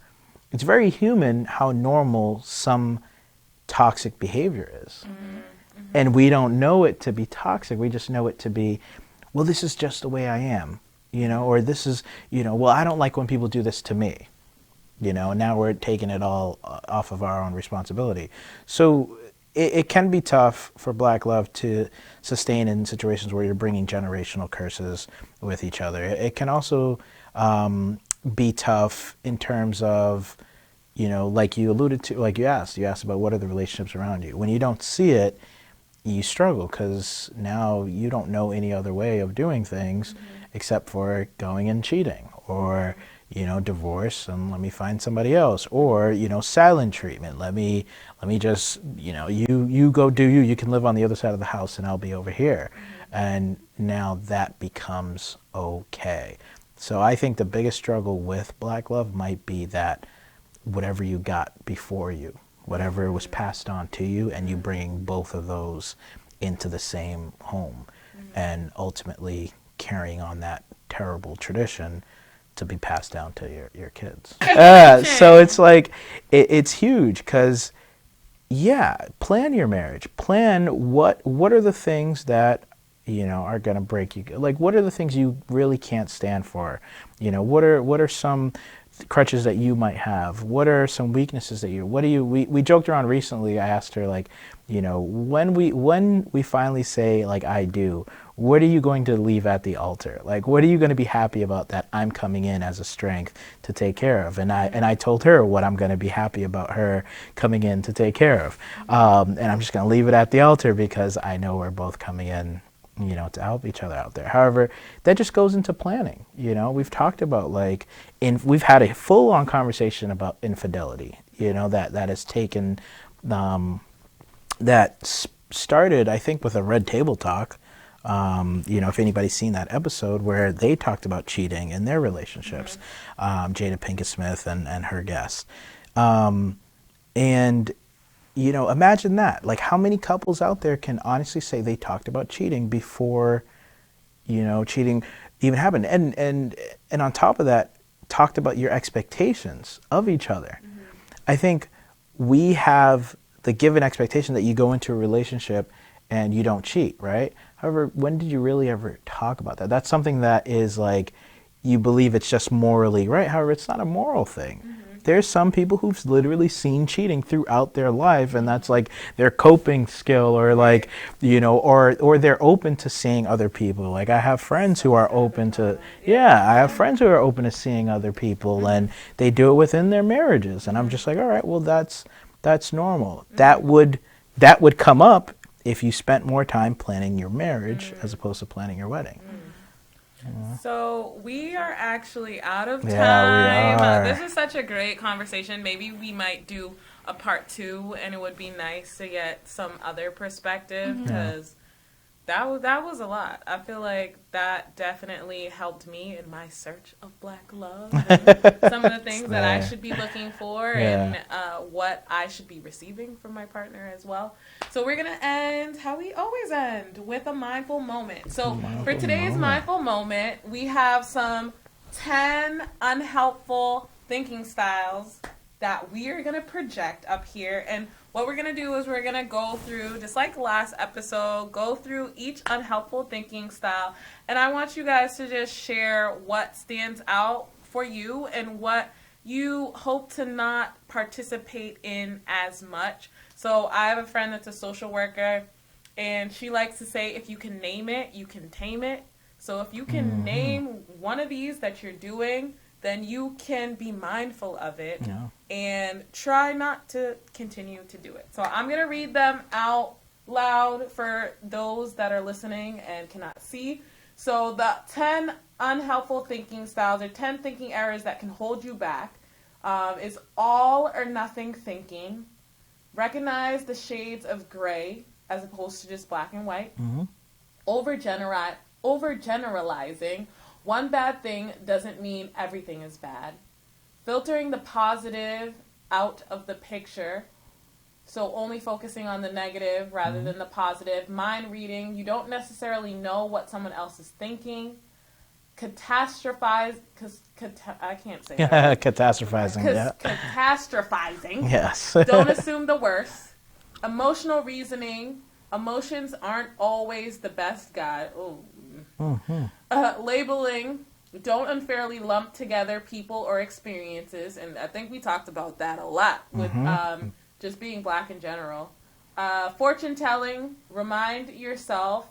very human how normal some toxic behavior is. And we don't know it to be toxic. We just know it to be, well, this is just the way I am, you know, or this is, you know, well, I don't like when people do this to me, you know, and now we're taking it all off of our own responsibility. So it can be tough for Black love to sustain in situations where you're bringing generational curses with each other. It can also be tough in terms of, you know, like you alluded to, like you asked about what are the relationships around you. When you don't see it, you struggle, because now you don't know any other way of doing things except for going and cheating, or, you know, divorce and let me find somebody else, or, you know, silent treatment. Let me just, you know, you go do you can live on the other side of the house and I'll be over here. And now that becomes okay. So I think the biggest struggle with Black love might be that whatever you got before you, whatever was passed on to you, and you bring both of those into the same home, and ultimately carrying on that terrible tradition to be passed down to your kids. So it's like, it's huge, because, yeah, plan your marriage. Plan what are the things that, you know, are going to break you. Like, what are the things you really can't stand for? You know, what are some crutches that you might have? What are some weaknesses that we joked around recently. I asked her, like, you know, when we finally say, like, I do, what are you going to leave at the altar? Like, what are you going to be happy about that I'm coming in as a strength to take care of? And I told her what I'm going to be happy about her coming in to take care of. And I'm just going to leave it at the altar because I know we're both coming in, you know, to help each other out there. However, that just goes into planning. You know, we've talked about like, we've had a full-on conversation about infidelity, you know, that has taken, started, I think, with a Red Table Talk. You know, if anybody's seen that episode where they talked about cheating in their relationships, Jada Pinkett Smith and her guest. And, you know, imagine that. Like, how many couples out there can honestly say they talked about cheating before, you know, cheating even happened? And on top of that, talked about your expectations of each other. I think we have the given expectation that you go into a relationship and you don't cheat, right? However, when did you really ever talk about that? That's something that is like, you believe it's just morally right. However, it's not a moral thing. There's some people who've literally seen cheating throughout their life, and that's like their coping skill, or like, you know, or they're open to seeing other people. Like, I have friends who are open to, I have friends who are open to seeing other people, and they do it within their marriages. And I'm just like, all right, well, that's normal. That would come up if you spent more time planning your marriage as opposed to planning your wedding. So we are actually out of time. Yeah, we are. This is such a great conversation. Maybe we might do a part 2, and it would be nice to get some other perspective, because that was a lot. I feel like that definitely helped me in my search of Black love, and some of the things that I should be looking for, and what I should be receiving from my partner as well. So we're going to end how we always end, with a mindful moment. So for today's mindful moment, we have some 10 unhelpful thinking styles that we are going to project up here. And what we're going to do is we're going to go through, just like last episode, go through each unhelpful thinking style. And I want you guys to just share what stands out for you and what you hope to not participate in as much. So I have a friend that's a social worker, and she likes to say, if you can name it, you can tame it. So if you can name one of these that you're doing, then you can be mindful of it and try not to continue to do it. So I'm going to read them out loud for those that are listening and cannot see. So the 10 unhelpful thinking styles, or 10 thinking errors that can hold you back, is all or nothing thinking, recognize the shades of gray as opposed to just black and white, overgeneralizing. One bad thing doesn't mean everything is bad. Filtering the positive out of the picture. So only focusing on the negative rather than the positive. Mind reading. You don't necessarily know what someone else is thinking. Catastrophize. I can't say that. Catastrophizing, yeah. Catastrophizing. Yes. Don't assume the worst. Emotional reasoning. Emotions aren't always the best guide. Oh. Labeling. Don't unfairly lump together people or experiences, and I think we talked about that a lot with just being black in general. Fortune telling. Remind yourself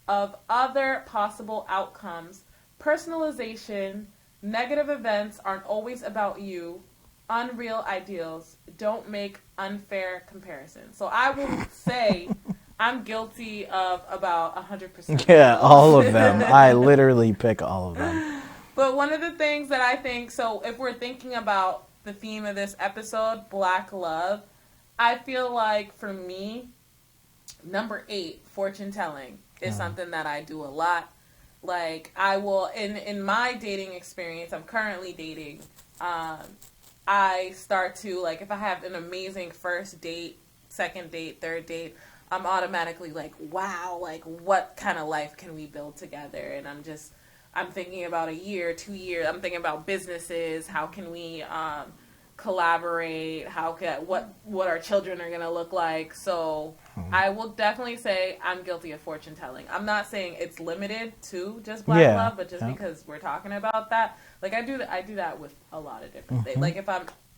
of other possible outcomes. Personalization. Negative events aren't always about you. Unreal ideals. Don't make unfair comparisons. So I will say I'm guilty of about 100%. Yeah, all of them. I literally pick all of them. But one of the things that I think, so if we're thinking about the theme of this episode, Black love, I feel like for me, number 8, fortune telling, is something that I do a lot. Like, I will, in my dating experience, I'm currently dating, I start to, like, if I have an amazing first date, second date, third date, I'm automatically like, wow, like, what kind of life can we build together? And I'm thinking about a year, 2 years. I'm thinking about businesses. How can we collaborate? What our children are going to look like? So I will definitely say I'm guilty of fortune telling. I'm not saying it's limited to just black love, but just because we're talking about that, like I do that with a lot of different things. Like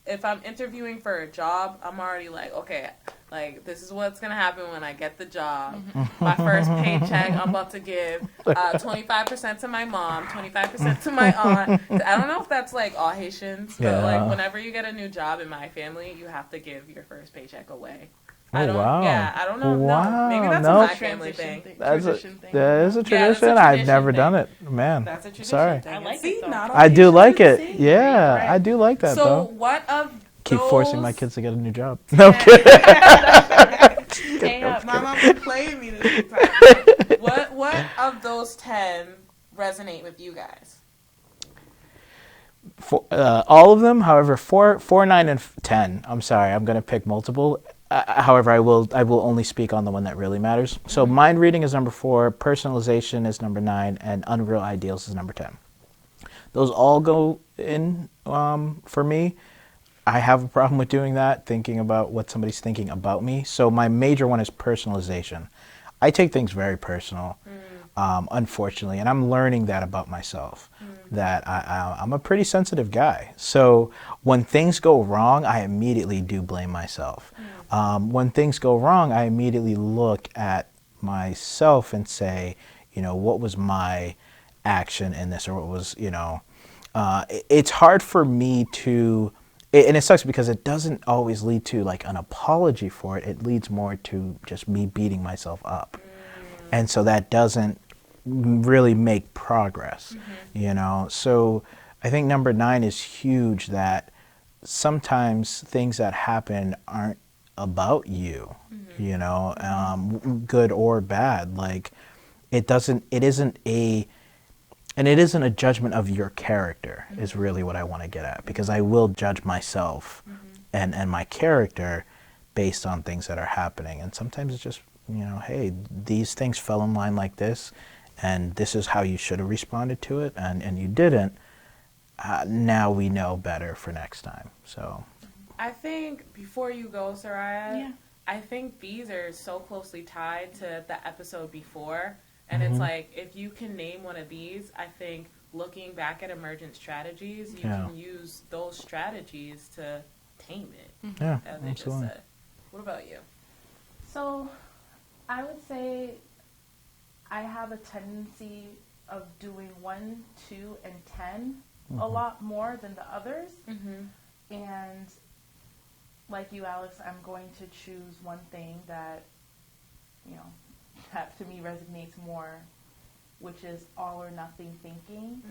if I'm interviewing for a job, I'm already like, okay, Like, this is what's going to happen when I get the job. My first paycheck, I'm about to give 25% to my mom, 25% to my aunt. I don't know if that's, like, all Haitians, but, like, whenever you get a new job in my family, you have to give your first paycheck away. I don't know. Wow. No, maybe that's a my family thing. That is a that's a tradition. I've never done it, man. That's a tradition. Sorry. Thing. I like See, it, though. not all I do Haitians like are the it. same. Yeah, Right. I do like that, So, though. what of Keep those... forcing my kids to get a new job. No, I'm kidding. Stay up. My mom was playing me this time. What of those 10 resonate with you guys? All of them, however, 4, 9, and 10. I'm sorry, I'm going to pick multiple. However, I will only speak on the one that really matters. So mind reading is number 4, personalization is number 9, and unreal ideals is number 10. Those all go in for me. I have a problem with doing that, thinking about what somebody's thinking about me. So my major one is personalization. I take things very personal, unfortunately, and I'm learning that about myself, that I'm a pretty sensitive guy. So when things go wrong, I immediately do blame myself. When things go wrong, I immediately look at myself and say, what was my action in this, or what was, it's hard for me to, and it sucks because it doesn't always lead to like an apology for it. It leads more to just me beating myself up. And so that doesn't really make progress, So I think number 9 is huge, that sometimes things that happen aren't about you, good or bad. Like it isn't a judgment of your character is really what I want to get at, because I will judge myself and my character based on things that are happening. And sometimes it's just, hey, these things fell in line like this, and this is how you should have responded to it, and you didn't. Now we know better for next time. So I think, before you go, Soraya, I think these are so closely tied to the episode before. And it's like, if you can name one of these, I think looking back at emergent strategies, you can use those strategies to tame it. Yeah, as they absolutely. just said. What about you? So I would say I have a tendency of doing 1, 2, and 10 a lot more than the others. And like you, Alex, I'm going to choose one thing that, that to me resonates more, which is all or nothing thinking.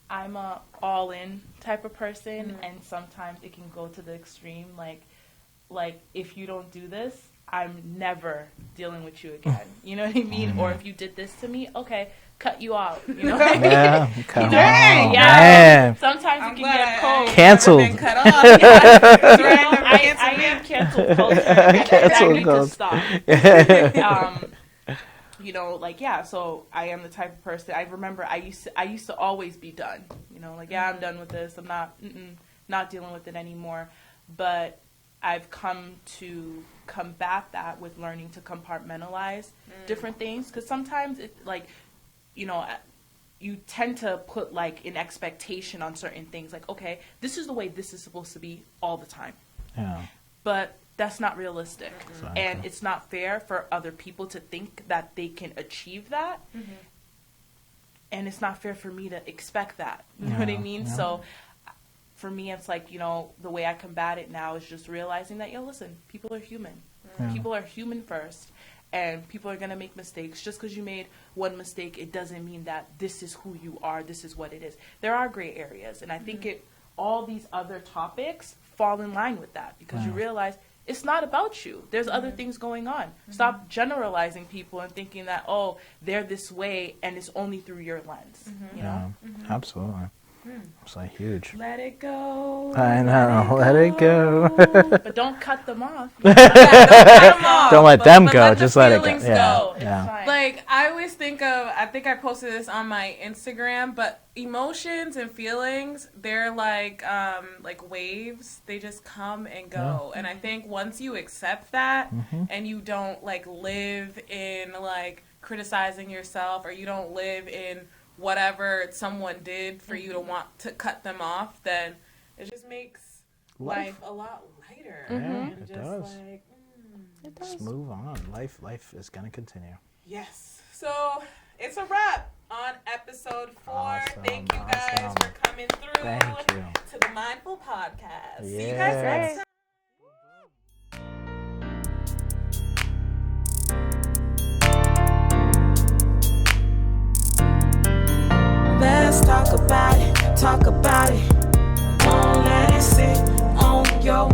I'm a all-in type of person, and sometimes it can go to the extreme. Like if you don't do this, I'm never dealing with you again. You know what I mean? Or if you did this to me, okay, cut you out. You know what I mean? Yeah, come on, Yeah. man. Sometimes it can get cold. Canceled. Been cut off. I am canceled culture. That needs to stop. So I am the type of person. I remember I used to always be done. I'm done with this. I'm not dealing with it anymore. But I've come to combat that with learning to compartmentalize different things, because sometimes you tend to put like an expectation on certain things, like, okay, this is the way this is supposed to be all the time. Yeah. But that's not realistic. Exactly. And it's not fair for other people to think that they can achieve that. And it's not fair for me to expect that. You know what I mean? Yeah. So for me, it's like, the way I combat it now is just realizing that, listen, people are human. People are human first. And people are going to make mistakes. Just because you made one mistake, it doesn't mean that this is who you are, this is what it is. There are gray areas. And I think all these other topics fall in line with that, because you realize it's not about you. There's other things going on. Stop generalizing people and thinking that, oh, they're this way and it's only through your lens. You know? Absolutely. It's like huge. Let it go. I know. Let it go. But don't cut them off. Don't cut them off. Don't let them But go. let the Just let it go. feelings Yeah. go. It's Yeah. fine. Like, I always think of, I think I posted this on my Instagram, but emotions and feelings, they're like waves. They just come and go. And I think once you accept that and you don't like live in like criticizing yourself, or you don't live in whatever someone did for you to want to cut them off, then it just makes life a lot lighter. Yeah, And it just does. like, just move on. Life is gonna continue. Yes. So it's a wrap on episode 4. Awesome, Thank you guys awesome. for coming through Thank you. to the Mindful Podcast. See you Yeah. guys next time. Let's talk about it, talk about it. Don't let it sit on your